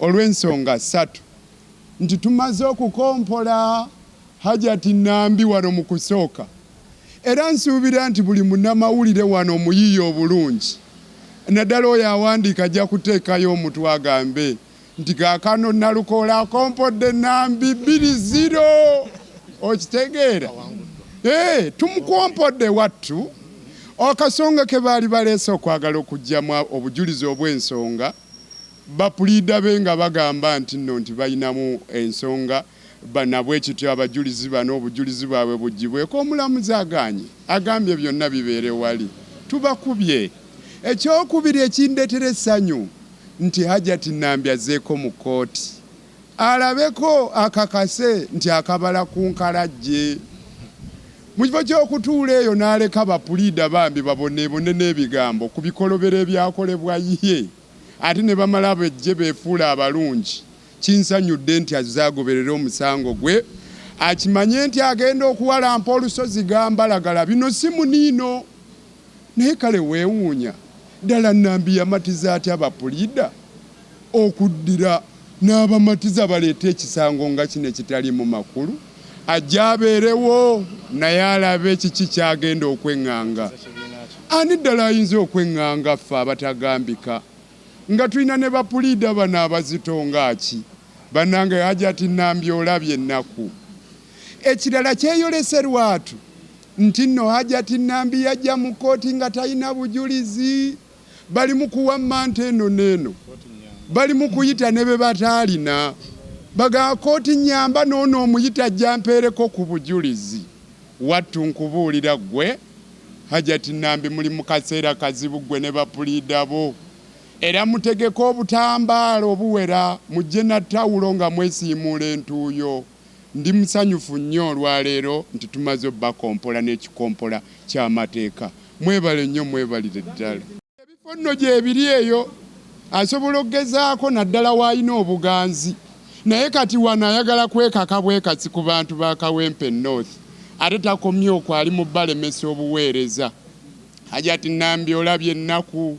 olw'ensonga 3 nti tumaze okukompola hajati Nambi wano mu kusooka era nsuubira nti buli munnamawulire wano muyiiya obulungi naddala oyo awandiika ajja kuteekayo omutwe agambe nti kaakano Nalukoola akompodde Nambi 2-0 okitegeera tumukompodde wattu akasonga ke baali baleese okwagala okugyamu obujulizi obw'ensonga bapulida be nga bagamba nti nno nti balinamu ensonga banabwe kityo abajulizi bano obujulizi bwabwe bugibweko omulamuzi agambye byonna bibeere wali tubakubye ekyokubiri ekindeetera essanyu nti hajati Nambi azeeko mu kooti alabeko akakase nti akabala ku nkalajje mu kifo ky'okutuula eyo n'aleka bapulida bambi baboneebone n'ebigambo ku bikolobero ebyakolebwa ye ate ne bamala bejje beefuula abalungi kinsanyudde nti azaagoberera omusango gwe akimanye nti agenda okuwalampa olusozi gambalagala bino si muniino naye kale weewuunya ddala Nambi yamatiza atya bapulida okuddira n'abamatiza baleeta ekisango nga kino ekitali mu makulu ajja abeerewo naye alabe kiki kyagenda okweŋŋanga ani ddala ayinza okweŋŋanga ffe abatagambika nga tulina ne bapulida bano abazitonga ki bannange hajati Nambi olabye ennaku ekirala kyeyolese lwatu nti nno hajati Nambi yajja mu kooti nga talina bujulizi bali mu kuwamma nte eno n'eno bali mu kuyita ne be bataalina baga kooti nyamba n'ono omuyita ajja mpeereko ku bujulizi wattu nkubuulira ggwe hajati Nambi muli mu kaseera kazibu ggwe ne bapulida bo era mutegeko obutambaala obuwera mujje na ttawulo nga mwesiimuula entuuyo ndi musanyufu nnyo olwaleero nti tumaze bakompola n'ekikompola ky'amateeka mwebale nnyo mwebalire ddala ebifo nno gyebiri eyo asobola okugezaako naddala w'alina obuganzi naye kati wano ayagala kwekaka bwekasi ku bantu ba Kawempe North ate takomye okwo ali mu balemesa obuweereza hajati Nambi olabye ennaku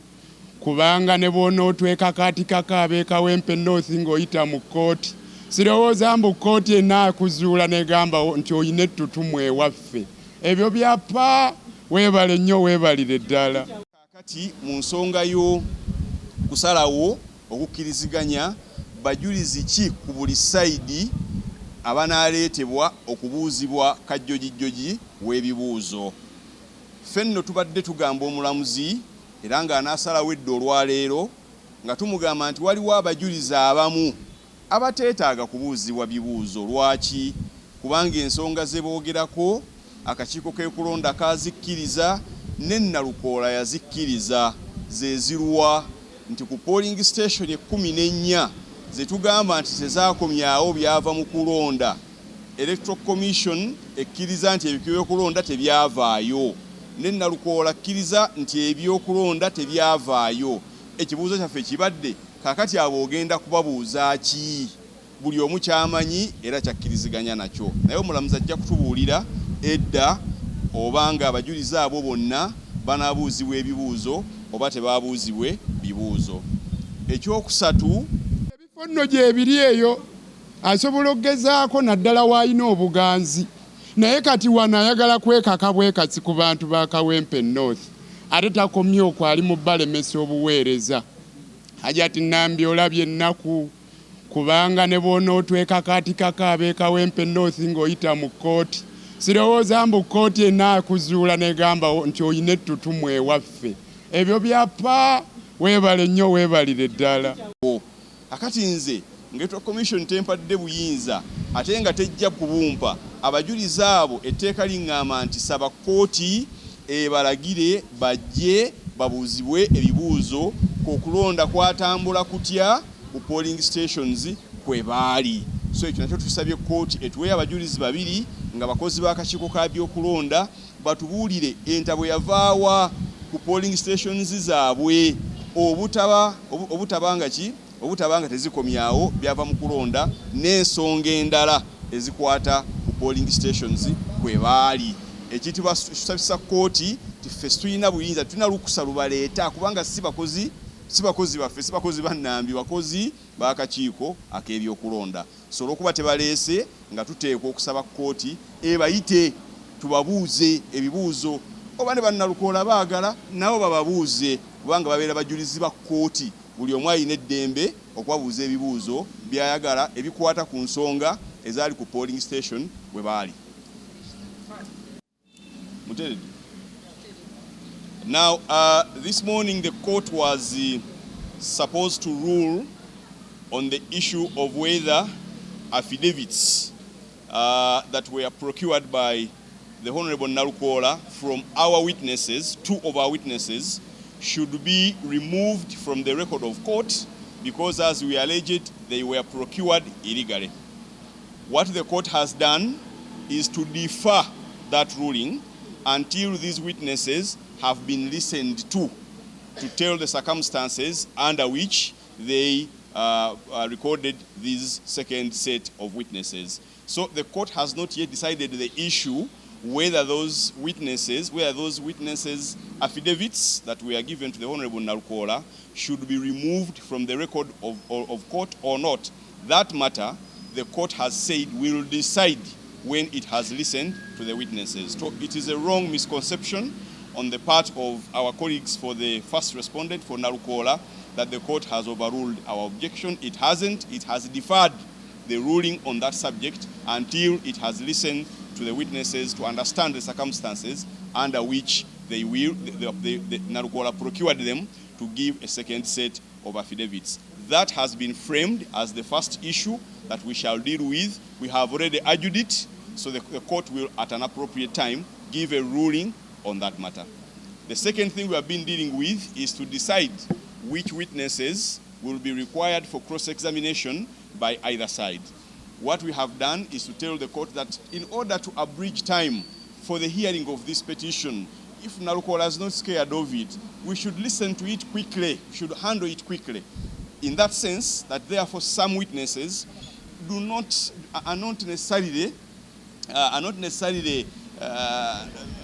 kubanga ne bw'onootwekakaatikako ab'e Kawempe North ng'oyita mu kooti sirowooza mbu kooti enaakuzuula negamba nti oyina ettutumu ewaffe ebyo byapa weebale nnyo weebalire ddala kati mu nsonga yo kusalawo okukkiriziganya bajulizi ki ku buli sayidi abanaaleetebwa okubuuzibwa kajjogijjogi w'ebibuuzo ffe nno tubadde tugamba omulamuzi era ng'anaasalawo edda olwaleero nga tumugamba nti waliwo abajulizi abamu abateetaaga kubuuzibwa bibuuzo lwaki kubanga ensonga ze boogerako akakiiko k'ekulonda kaazikkiriza ne Nalukoola yazikkiriza ze ziruwa nti ku polling station 14 ze tugamba nti tezaakomyawo byava mu kulonda Electoral Commission ekkiriza nti ebyo by'okulonda tebyavaayo ne Nalukoola akkiriza nti ebyokulonda tebyavaayo ekibuuzo kyaffe kibadde kakati abo ogenda kubabuuza ki buli omu kyamanyi era kyakkiriziganya nakyo naye omulamuzi ajja kutubuulira edda obanga abajulizi abo bonna banaabuuzibwa ebibuuzo oba tebaabuuzibwe bibuuzo ekyokusatu ebifo nno gyebiri eyo asobola okugezaako naddala w'alina obuganzi naye kati wano ayagala kwekaka bwekasi ku bantu ba Kawempe North ate takomye okwo ali mu balemesa obuweereza hajati Nambi olabye ennaku kubanga ne bw'onootwekakaatikako ab'e Kawempe North ng'oyita mu kooti sirowooza mbu kooti enaakuzuula negamba nti oyina ettutumu ewaffe ebyo byapa weebale nnyo weebalire ddala akati nze ng'Electoral Commission tempadde buyinza ate nga tejja kubumpa abajulizi abo etteeka liŋŋamba nti saba kooti ebalagire bajje babuuzibwe ebibuuzo ku kulonda kwatambula kutya ku polling stations kwe baali so ekyo nakyo tusabye kooti etuwe abajulizi babiri nga bakozi b'akakiiko ka byokulonda batubuulire entabo yavaawa ku polling stations zaabwe obutabanga tezikomyawo byava mu kulonda n'ensonga endala ezikwata ku polling stations kwe baali ekiyitibwa tusabisa kooti tiffe tulina buyinza tulina lukusa lubaleeta kubanga si si bakozi baffe, si bakozi ba Nambi, bakozi b'akakiiko ak'ebyokulonda. So olw'okuba tebaleese nga tuteekwa okusaba kkooti ebayite tubabuuze ebibuuzo, oba ne bannalukoola baagala nabo bababuuze, kubanga babeera bajulizi ba kkooti. Buli omu alina eddembe okubabuuza ebibuuzo by'ayagala ebikwata ku nsonga ezaali ku polling station bwe baali. Now, this morning the court was supposed to rule on the issue of whether affidavits that were procured by the Honorable Nalukoola from our witnesses, 2 of our witnesses, should be removed from the record of court because, as we alleged, they were procured illegally. What the court has done is to defer that ruling until these witnesses have been listened to tell the circumstances under which they recorded this second set of witnesses. So the court has not yet decided the issue whether those witnesses affidavits that were given to the Honorable Nalukoola should be removed from the record of court or not. That matter, the court has said will decide when it has listened to the witnesses. So it is a wrong misconception on the part of our colleagues for the first respondent for Nalukoola that the court has overruled our objection. It hasn't. It has deferred the ruling on that subject until it has listened to the witnesses to understand the circumstances under which the Nalukoola procured them to give a second set of affidavits. That has been framed as the first issue that we shall deal with. We have already argued it, so the court will, at an appropriate time, give a ruling on that matter. The second thing we have been dealing with is to decide which witnesses will be required for cross-examination by either side. What we have done is to tell the court that in order to abridge time for the hearing of this petition, if Nalukoola is not scared of it, we should listen to it quickly, should handle it quickly. In that sense, that therefore some witnesses are not necessarily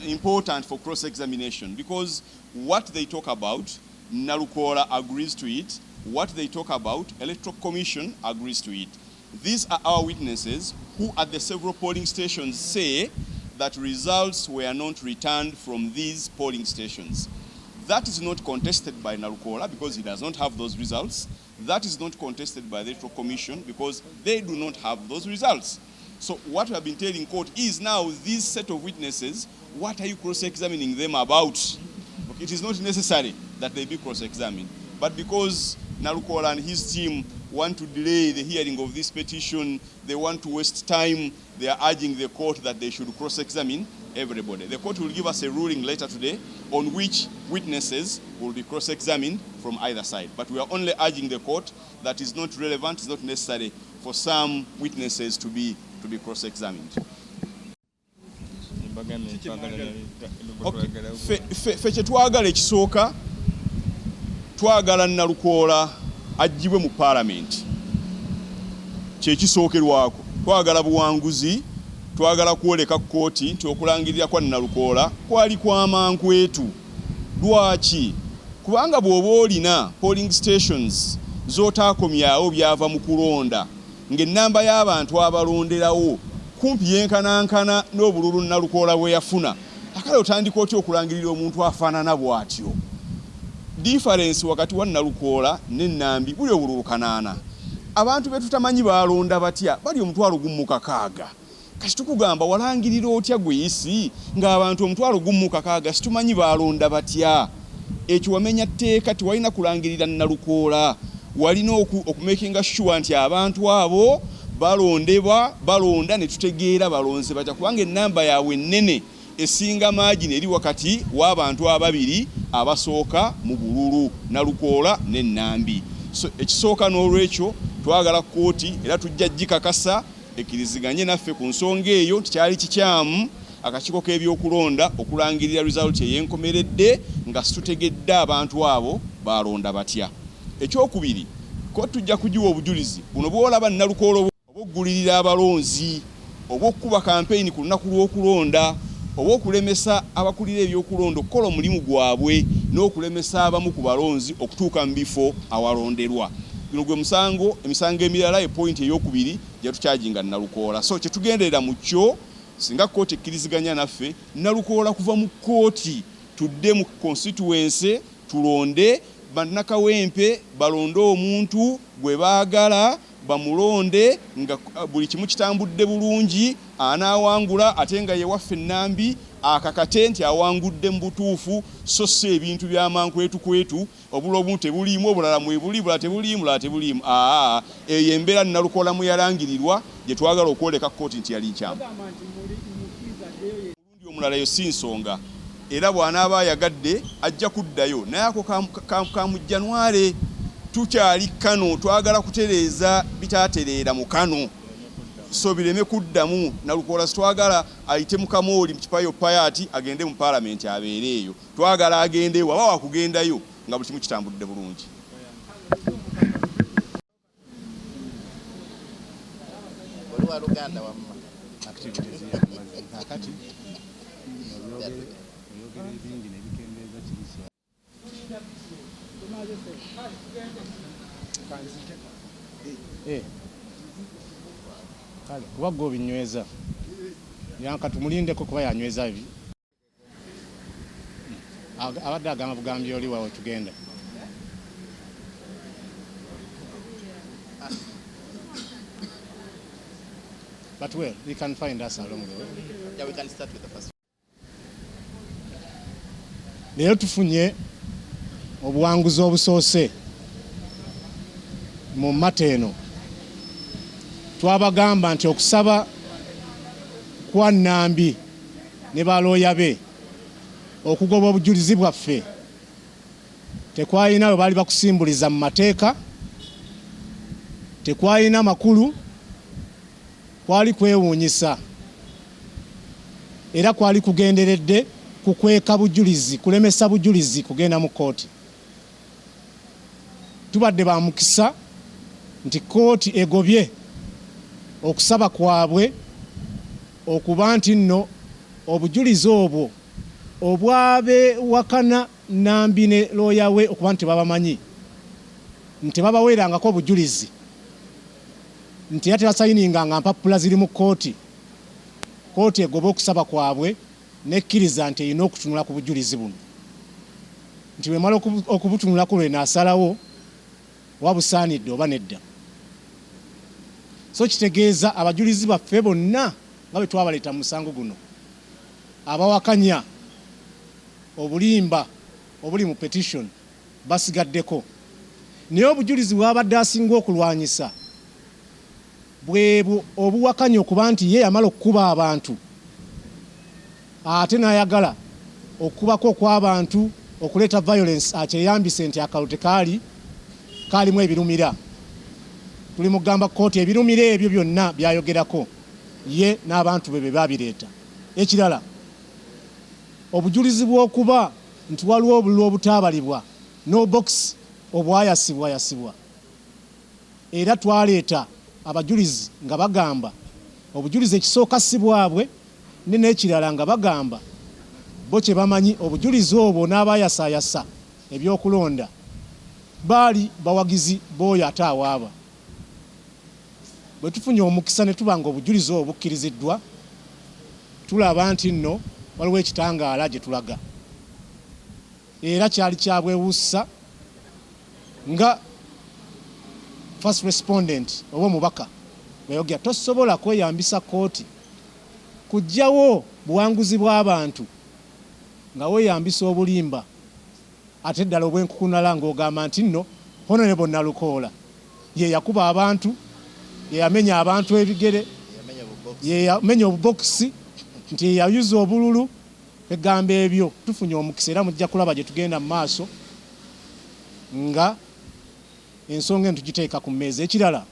important for cross-examination, because what they talk about, Nalukoola agrees to it. What they talk about, Electoral Commission agrees to it. These are our witnesses who at the several polling stations say that results were not returned from these polling stations. That is not contested by Nalukoola because he does not have those results. That is not contested by the Electoral Commission because they do not have those results. So what we have been telling court is now this set of witnesses, what are you cross-examining them about? Okay, it is not necessary that they be cross-examined. But because Nalukoola and his team want to delay the hearing of this petition, they want to waste time, they are urging the court that they should cross-examine everybody. The court will give us a ruling later today on which witnesses will be cross-examined from either side. But we are only urging the court that is not relevant, it's not necessary for some witnesses to be cross-examined. Fe twagala ekisooka twagala Nalukoola ajjibwe mu parliament, kyekisookerwako. Twagala buwanguzi, twagala kwoleka kkooti nti okulangirira kwa Nalukoola kwali kw'amankwetu. Lwaki? Kubanga bw'oba olina polling stations z'otaakomyawo byava mu kulonda ng'ennamba y'abantu abalonderawo kumpi yenkanankana n'obululu Nalukoola bwe yafuna, akale otandika otya okulangirira omuntu afaanana bw'atyo? Difference wakati wa Nalukoola ne Nambi buli obululu kanaana. Abantu be tutamanyi balonda batya bali 1,600. Kati tukugamba walangirira otya gweyisi ng'abantu 1,600 situmanyi balonda batya? Ekyo wamenya tteeka tiwalina kulangirira Nalukoola. Walina okumakinga sure nti abantu abo balonda ne tutegeera balonze batya, kubanga ennamba yaabwe nnene esinga maagini eri wakati w'abantu ababiri abasooka mu bululu, Nalukoola ne Nambi. So ekisooka n'olwekyo twagala kkooti era tujja gikakasa ekkiriziganye naffe ku nsonga eyo nti kyali kikyamu akakiiko k'ebyokulonda okulangirira result ey'enkomeredde nga situtegedde abantu abo balonda batya. Ekyokubiri, kkooti tujja kugiwa obujulizi buno bw'olaba Nalukoola oba okugulirira abalonzi, oba okukuba kampeyini ku lunaku lw'okulonda, oba okulemesa abakulira ebyokulonda okukola omulimu gwabwe n'okulemesa abamu ku balonzi okutuuka mu bifo awalonderwa. Guno gwe musango, emisango emirala point ey'okubiri gye tukyaginga Nalukoola. So kye tugenderera mu kyo singa kkooti ekkiriziganya naffe, Nalukoola kuva mu kkooti tudde mu constituency tulonde bannakawempe balonde omuntu gwe baagala bamulonde nga buli kimu kitambudde bulungi, anaawangula ate nga ye waffe Nambi akakate nti awangudde mu butuufu, so si ebintu by'amankwetu obula obumu tebuliimu, obulala mwebuli, bulala tebuliimu, bulala tebuliimu. Eyo embeera Nalukoola mu yalangirirwa gye twagala okwoleka kkooti nti yali nkyamu. Omulundi omulala yo si nsonga, era bw'anaaba ayagadde ajja kuddayo, naye ako ka mu January tukyali Kano, twagala kutereeza bitaatereera mu Kano. So bireme kuddamu. Nalukoola twagala ayite mu Kamooli mu kipayo payati agende mu parliament abeereeyo. Twagala agende waba wakugendayo nga buli kimu kitambudde bulungi. Kuba gwe obinyweza yanka tumulindeko kuba yanyweza ebi abadde agamba bugambye oli wawe tugenda. But well, we can find us along the way. Yeah, we can start with the first. Leero tufunye obuwanguzi obusoose mu mateeno. Twabagamba nti okusaba kwa Nambi ne balooya be okugoba obujulizi bwaffe tekwalina we baali bakusimbuliza mu mateeka, tekwalina makulu, kwali kwewuunyisa era kwali kugenderedde kukweka bujulizi, kulemesa bujulizi kugenda mu kkooti. Tubadde ba mukisa nti kkooti egobye okusaba kwabwe okuba nti nno obujulizi obwo obwabe wakana Nambi ne looya we okuba nti babamanyi nti babaweerangako obujulizi nti era tebasayininganga mpapula ziri mu kkooti. Kkooti egobe okusaba kwabwe nekkiriza nti erina okutunula ku bujulizi buno, nti bwemala okubutunulako lwe naasalawo wabusaanidde oba nedda. So kitegeeza abajulizi baffe bonna nga bwe twabaleeta mu musango guno abawakanya obulimba obuli mu petition basigaddeko, naye obujulizi bwabadde asinga okulwanyisa bwebwo obuwakanya okuba nti ye yamala okukuba abantu ate n'ayagala okukubako okw'abantu okuleeta violence akyeyambise nti akalulu kaalimu ebirumira. Tuli mugamba kkooti ebirumira ebyo byonna byayogerako ye n'abantu be babireeta. Ekirala obujulizi bw'okuba nti waliwo obululu obutaabalibwa no box obwayasibwa era twaleeta abajulizi nga bagamba obujulizi ekisooka si bwabwe ne n'ekirala nga bagamba bo kye bamanyi obujulizi obwo n'abayasaayasa ebyokulonda baali bawagizi b'oyo ate awaaba. Bwe tufunye omukisa ne tuba nga obujulizi obwo bukkiriziddwa, tulaba nti nno waliwo ekitangaala gye tulaga era kyali kyabwewuusa nga first respondent oba omubaka bweyogera tosobola kweyambisa kkooti kujjawo buwanguzi bw'abantu nga weeyambisa obulimba ate ddala obwenkukunala ng'ogamba nti nno Honorable Nalukoola ye yakuba abantu, ye yamenya abantu ebigere, ye yamenya obubokisi, nti ye yayuza obululu. Egamba ebyo tufunye omukisa era mujja kulaba gye tugenda mu maaso nga ensonga eno tugiteeka ku mmeeza. Ekirala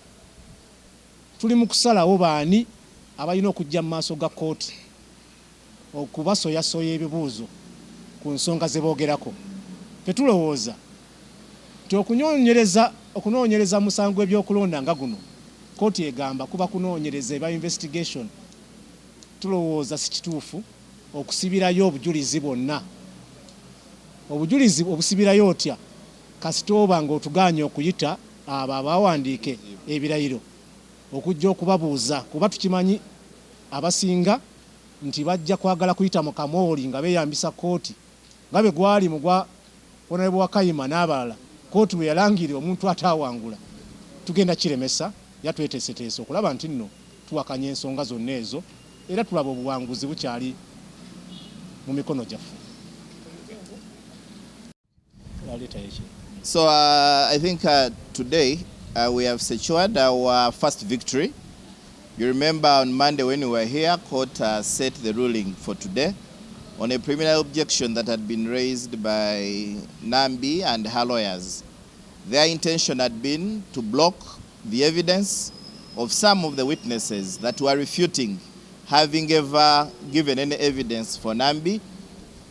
tuli mu kusalawo baani abalina okujja mu maaso ga kkooti okubasoyasoya ebibuuzo ku nsonga ze boogerako. Tetulowooza nti okunoonyereza musango ebyokulonda nga guno kkooti egamba kuba kunoonyereza eba investigation. Tulowooza si kituufu okusibirayo obujulizi bwonna obujulizi obusibirayo otya kasita oba ng'otuganye okuyita abo abawandiike ebirayiro okujja okubabuuza kuba tukimanyi abasinga nti bajja kwagala kuyita mu kamooli nga beeyambisa kooti nga bwe gwali mu gwa Honorable Wakayima n'abalala kooti bwe yalangirira omuntu ataawangula tugenda kiremesa yatweteeseteese okulaba nti nno tuwakanya ensonga zonna ezo era tulaba obuwanguzi bukyali mu mikono gyaffe. So I think today we have secured our first victory. You remember on Monday when we were here, court set the ruling for today on a preliminary objection that had been raised by Nambi and her lawyers. Their intention had been to block the evidence of some of the witnesses that were refuting having ever given any evidence for Nambi,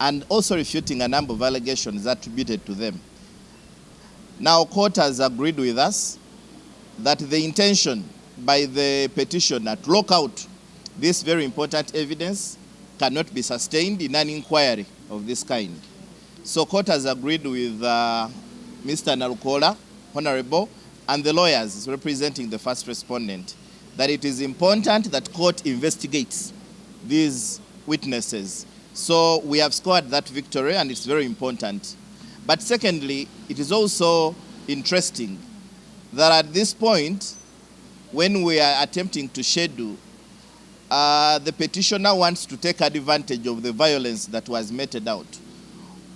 and also refuting a number of allegations attributed to them. Now, court has agreed with us that the intention by the petitioner to lock out this very important evidence cannot be sustained in an inquiry of this kind. So court has agreed with Mr. Nalukoola, Honorable, and the lawyers representing the first respondent that it is important that court investigates these witnesses. So we have scored that victory, and it's very important. But secondly, it is also interesting that at this point, when we are attempting to schedule, the petitioner wants to take advantage of the violence that was meted out,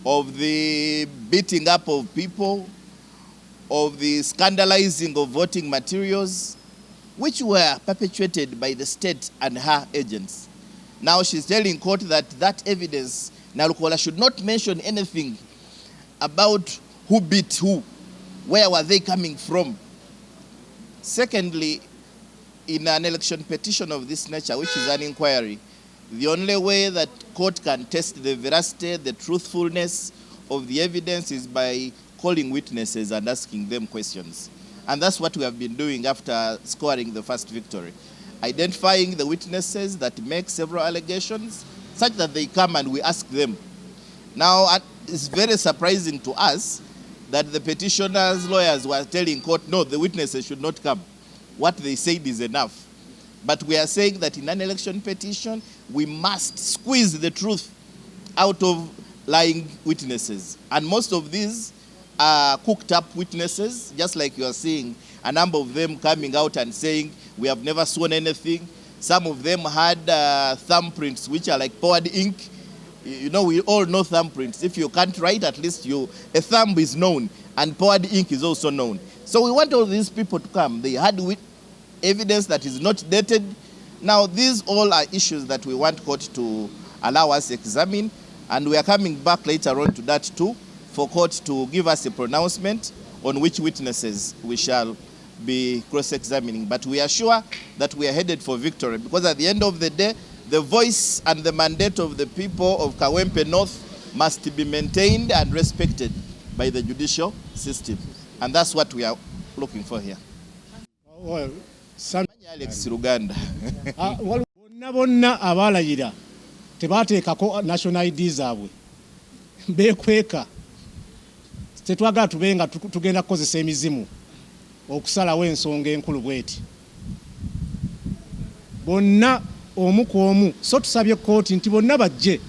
of the beating up of people, of the scandalizing of voting materials, which were perpetuated by the state and her agents. Now she's telling court that that evidence, Nalukoola should not mention anything about who beat who, where were they coming from. Secondly, in an election petition of this nature, which is an inquiry, the only way that court can test the veracity, the truthfulness of the evidence is by calling witnesses and asking them questions. And that's what we have been doing after scoring the first victory. Identifying the witnesses that make several allegations, such that they come and we ask them. Now, it's very surprising to us that the petitioner's lawyers were telling court, no, the witnesses should not come. What they said is enough. But we are saying that in an election petition, we must squeeze the truth out of lying witnesses. And most of these are cooked up witnesses, just like you are seeing a number of them coming out and saying, we have never sworn anything. Some of them had thumbprints, which are like poured ink. You know, we all know thumbprints. If you can't write, at least a thumb is known, and poured ink is also known. So we want all these people to come. They had evidence that is not dated. Now, these all are issues that we want court to allow us to examine, and we are coming back later on to that too, for court to give us a pronouncement on which witnesses we shall be cross-examining. But we are sure that we are headed for victory, because at the end of the day, the voice and the mandate of the people of Kawempe North must be maintained and respected by the judicial system. And that's what we are looking for here. Well, Alex Ruganda. Bonna abalayira tebateekako national ID zaabwe beekweka tetwagala tubenga tugenda kukozesa emizimu okusalawo ensonga enkulu bweti bonna omu ku omu so tusabye kooti nti bonna bajje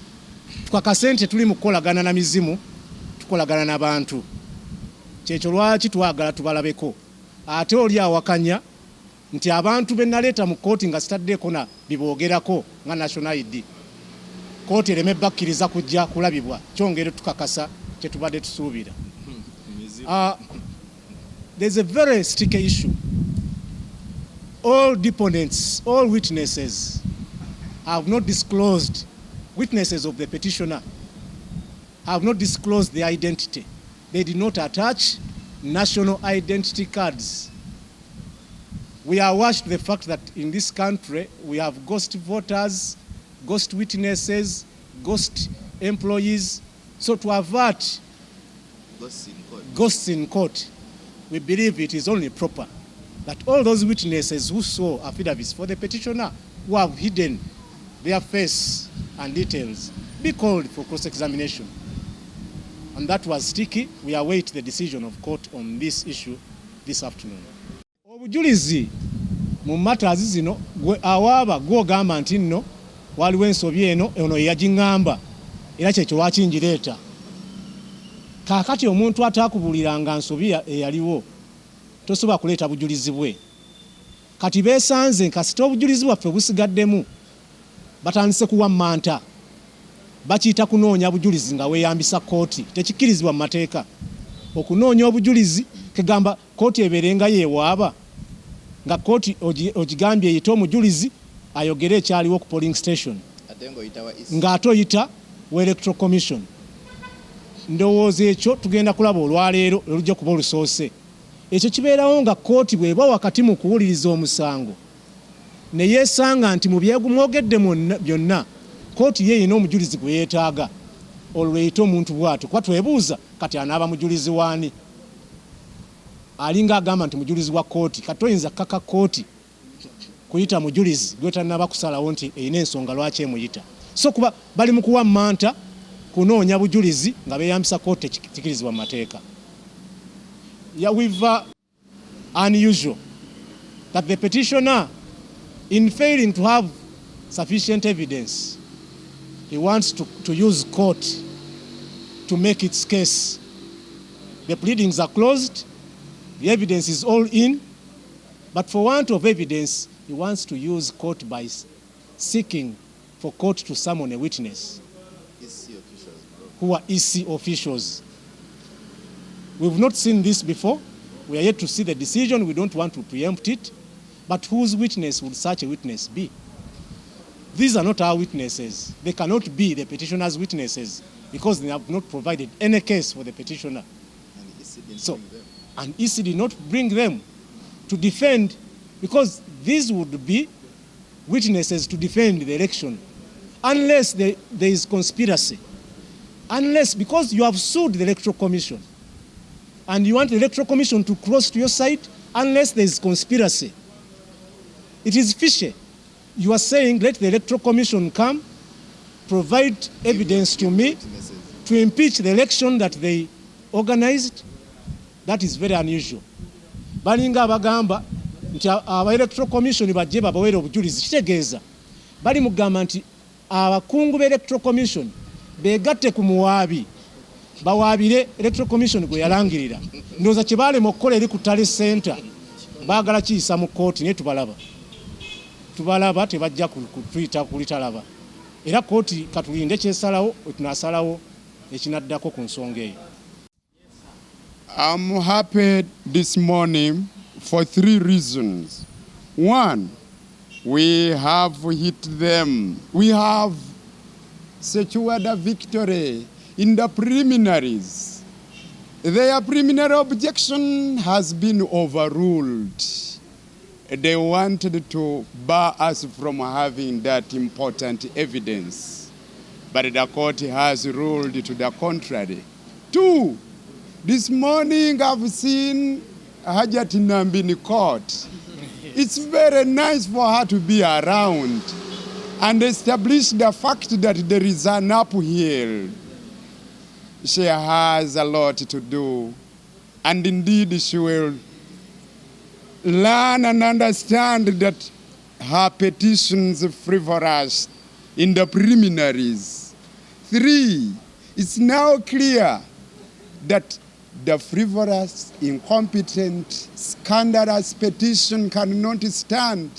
tukakase nti tuli mu kukolagana na mizimu tukolagana n'abantu kyekyo lwaki twagala tubalabeko ate oli awakanya nti abantu bennaleeta mu kooti nga sitaddeeko na biboogerako nga national ID kooti ereme bakkiriza kujja kulabibwa kyongere tukakasa kye tubadde tusuubira. There's a very sticky issue. All deponents, all witnesses have not disclosed, witnesses of the petitioner have not disclosed their identity. They did not attach national identity cards. We are washed the fact that in this country we have ghost voters, ghost witnesses, ghost employees. So to avert ghosts in court, we believe it is only proper that all those witnesses who saw affidavits for the petitioner who have hidden their face and details be called for cross-examination. and that was sticky. We await the decision of court on this issue this afternoon. Obujulizi mu matters zino awaaba gw'ogamba nti nno waliwo ensobi eno yagingamba era kyekyo lwaki ngireeta. Kaakati omuntu ataakubuliranga nsobi eyaliwo tosobola kuleeta bujulizi bwe. Kati beesanze kasita obujulizi bwaffe busigaddemu batandise kuwammanta. Bakiyita kunoonya bujulizi nga weeyambisa kooti. Tekikkirizibwa mu mateeka okunoonya obujulizi kegamba kooti ebeerenga yeewaaba nga kooti ogigambye eyita omujulizi ayogere ekyaliwo ku polling station ng'ate oyita wa electoral commission. Ndowooza ekyo tugenda kulaba olwaleero olujja kuba olusoose. Ekyo kibeerawo nga kooti bw'eba wakati mu kuwuliriza omusango ne yeesanga nti mu byegumwogedde byonna kooti ye yina omujulizi gwe yeetaaga olwo eyita omuntu bw'atyo. Kuba twebuuza kati anaaba mujulizi waani? Alinga agamba nti mujulizi wa kooti. Kati oyinza kaka kooti kuyita mujulizi gwe tannaba kusalawo nti eyina ensonga lwaki emuyita. So kuba bali mu kuwammanta kunoonya bujulizi nga beeyambisa kooti ekikkirizibwa mu mateeka. We've unusual that the petitioner, in failing to have sufficient evidence, he wants to use court to make its case. The pleadings are closed, the evidence is all in, but for want of evidence, he wants to use court by seeking for court to summon a witness who are EC officials. We've not seen this before. We are yet to see the decision. We don't want to preempt it. But whose witness would such a witness be? These are not our witnesses. They cannot be the petitioner's witnesses because they have not provided any case for the petitioner. And EC did not bring them to defend, because these would be witnesses to defend the election unless there is conspiracy. Unless, because you have sued the Electoral Commission and you want the Electoral Commission to cross to your side, unless there is conspiracy. It is fishy. You are saying, let the Electoral Commission come, provide evidence to me to impeach the election that they organized. That is very unusual. Balinga abagamba nti aba Electoral Commission bajje babawere obujulizi. Kitegeeza bali mugamba nti abakungu be Electoral Commission begatte ku muwaabi bawaabire Electoral Commission gwe yalangirira. Ndowooza kye baalema okukola eri ku Tale Center baagala kiyisa mu kooti naye tubalaba tebajja kutuyita kulitalaba. Era kooti katulinde kyesalawo tunasalawo ekinaddako ku nsonga eyo. I'm happy this morning for 3 reasons. One, we have hit them. We have secured a victory in the preliminaries. Their preliminary objection has been overruled. They wanted to bar us from having that important evidence, but the court has ruled to the contrary. 2, this morning I've seen Hajati Nambi in court. It's very nice for her to be around and establish the fact that there is an uphill. She has a lot to do, and indeed she will learn and understand that her petitions frivolous in the preliminaries. 3, it's now clear that the frivolous, incompetent, scandalous petition cannot stand.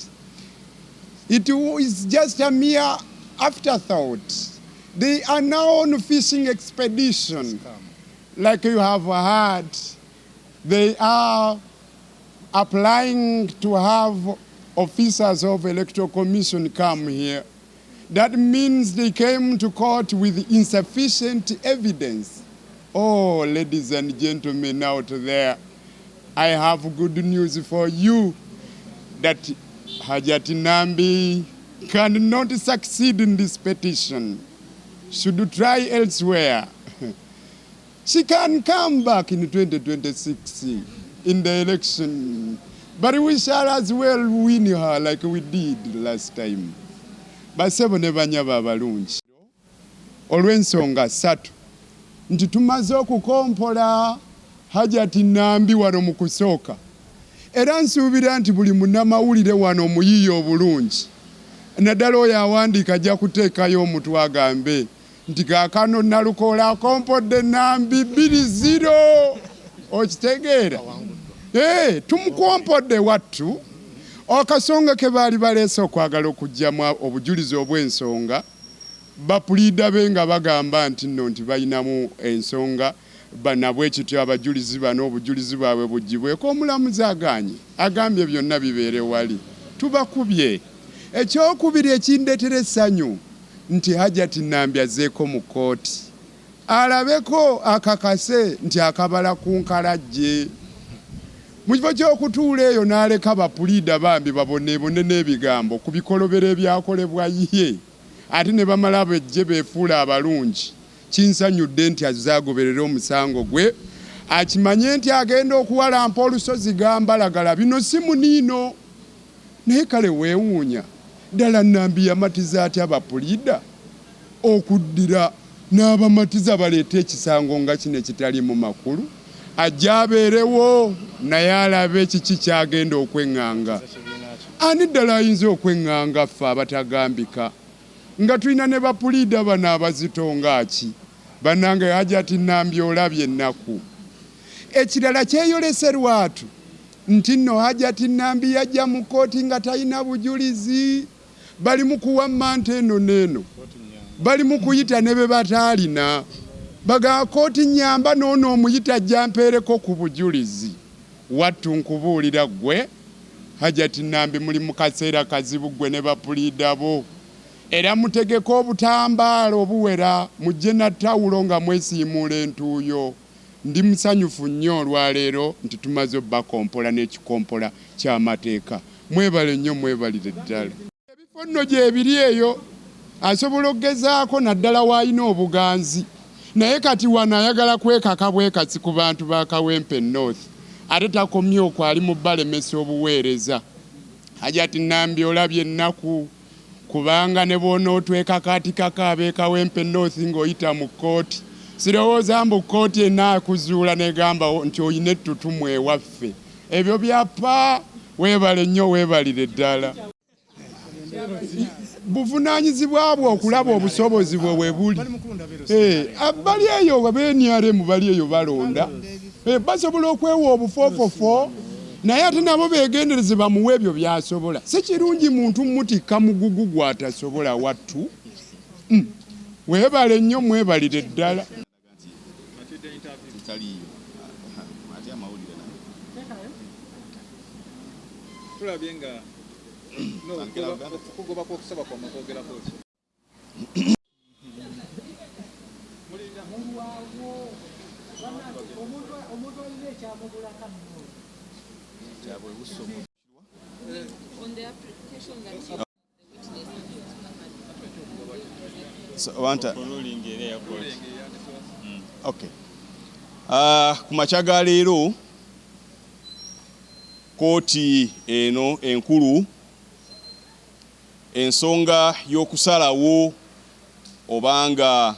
It is just a mere afterthought. They are now on fishing expedition. Like you have heard, they are applying to have officers of Electoral Commission come here. That means they came to court with insufficient evidence. Oh, ladies and gentlemen out there, I have good news for you that Hajati Nambi cannot succeed in this petition. Should try elsewhere. She can come back in 2026 in the election, but we shall as well win her like we did last time. Basebo ne banyaba balungi olw'ensonga 3 nti tumaze okukompola Hajati Nambi wano mu kusooka. Era nsuubira nti buli munnamawulire wano muyiiya obulungi. Naddala oyo awandiika ajja kuteekayo omutwe agambe nti kaakano Nalukoola akompodde Nambi 2-0. Okitegeera? Tumukompodde wattu. Akasonga ke baali baleese okwagala okugyamu obujulizi obw'ensonga bapulida be nga bagamba nti nno nti balinamu ensonga banabwe ekityo abajulizi bano obujulizi bwabwe bugibweko. Omulamuzi agambye byonna bibeere wali. Tubakubye. Ekyokubiri ekindeetera essanyu nti Hajati Nambi azeeko mu kkooti alabeko akakase nti akabala ku nkalajje. Mu kifo ky'okutuula eyo n'aleka bapulida bambi baboneebone n'ebigambo ku bikolobero ebyakolebwa ye ate ne bamala bejje beefuula abalungi. Kinsanyudde nti azaagoberera omusango gwe akimanye nti agenda okuwalampa olusozi gambalagala. Bino si muniino naye kale weewuunya ddala Nambi yamatiza atya bapulida okuddira n'abamatiza baleeta ekisango nga kino ekitali mu makulu. Ajja abeerewo naye alabe kiki kyagenda okweŋŋanga. Ani ddala ayinza okweŋŋanga ffe abatagambika nga tulina ne bapulida bano abazitonga ki bannange. Hajati Nambi olabye ennaku. Ekirala kyeyolese lwatu nti nno Hajati Nambi yajja mu kkooti nga talina bujulizi. Bali mu kuwamma nte eno n'eno, bali mu kuyita ne be bataalina. Baga kkooti nyamba n'ono omuyita ajja mpeereko ku bujulizi. Wattu nkubuulira ggwe Hajati Nambi muli mu kaseera kazibu ggwe ne bapulida bo. Era mutegeka obutambaala obuwera mujje na ttawulo nga mwesiimuula entuuyo. Ndi musanyufu nnyo olwaleero nti tumaze bakompola n'ekikompola ky'amateeka. Mwebale nnyo, mwebalire ddala. Ebifo nno gyebiri eyo asobola okugezaako naddala w'alina obuganzi. Naye kati wano ayagala kwekaka bwekasi ku bantu ba Kawempe North. Ate takomye okwo ali mu balemesa obuweereza. Hajati Nambi olabye ennaku kubanga ne bw'onootwekakaatikako ab'e Kawempe North ng'oyita mu kkooti. Sirowooza mbu kkooti enaakuzuula negamba nti oyina ettutumu ewaffe. Ebyo byapa. Weebale nnyo, weebalire ddala. Buvunaanyizibwa bwo okulaba obusobozi bwe webuli. Bali eyo beenyaremu bali eyo balonda. Basobola okwewa obufoofofo naye ate nabo beegendereze bamuwe ebyo byasobola. Si kirungi muntu mutikka mugugu gw'atasobola wattu. Weebale nnyo, mwebalire ddala. Okay. Ku makya ga leero kkooti eno enkulu ensonga y'okusalawo obanga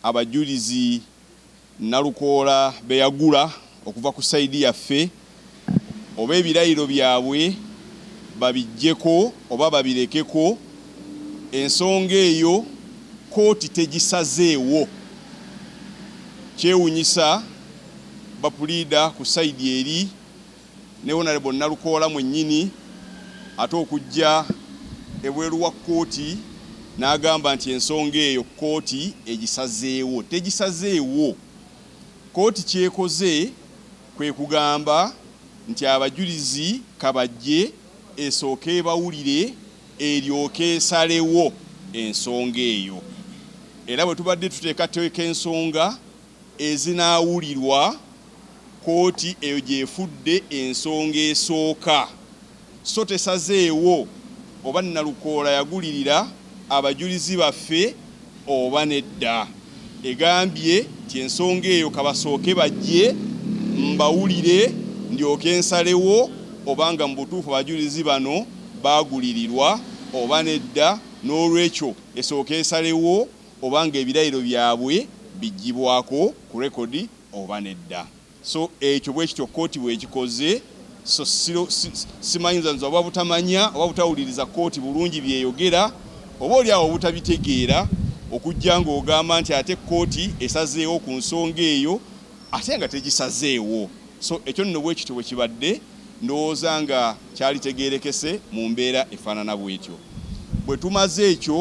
abajulizi Nalukoola beyagula okuva ku sayidi yaffe oba ebirayiro byabwe babijjeko oba babirekeko, ensonga eyo kkooti tegisazeewo. Kyewuunyisa bapulida ku sayidi eri ne Honorable Nalukoola mwennyini ate okujja ebweru wa kkooti n'agamba nti ensonga eyo kkooti egisazeewo. Tegisazeewo. Kkooti kyekoze kwe kugamba nti abajulizi kabajje esooke bawulire eryoke esalewo ensonga eyo. Era bwe tubadde tuteekateeka ensonga ezinaawulirwa, kkooti eyo gyefudde ensonga esooka. So tesazeewo oba Nalukoola yagulirira abajulizi baffe oba nedda. Egambye nti ensonga eyo kabasooke bajje mbawulire ndyoke ensalewo obanga mu butuufu abajulizi bano baagulirirwa oba nedda, n'olwekyo esooke esalewo obanga ebirayiro byabwe bijjibwako ku ku rekodi oba nedda. So ekyo bwe kityo kooti bwekikoze, so simayinza nza oba butamanya oba butawuliriza kooti bulungi byeyogera oba oli awo butabitegeera okujja ng'ogamba nti ate kooti esazeewo ku nsonga eyo ate nga tegisazeewo. So ekyo nno bwe kityo bwe kibadde, ndowooza nga kyali tegeerekese mu mbeera efaanana bw'etyo. Bwe tumaze ekyo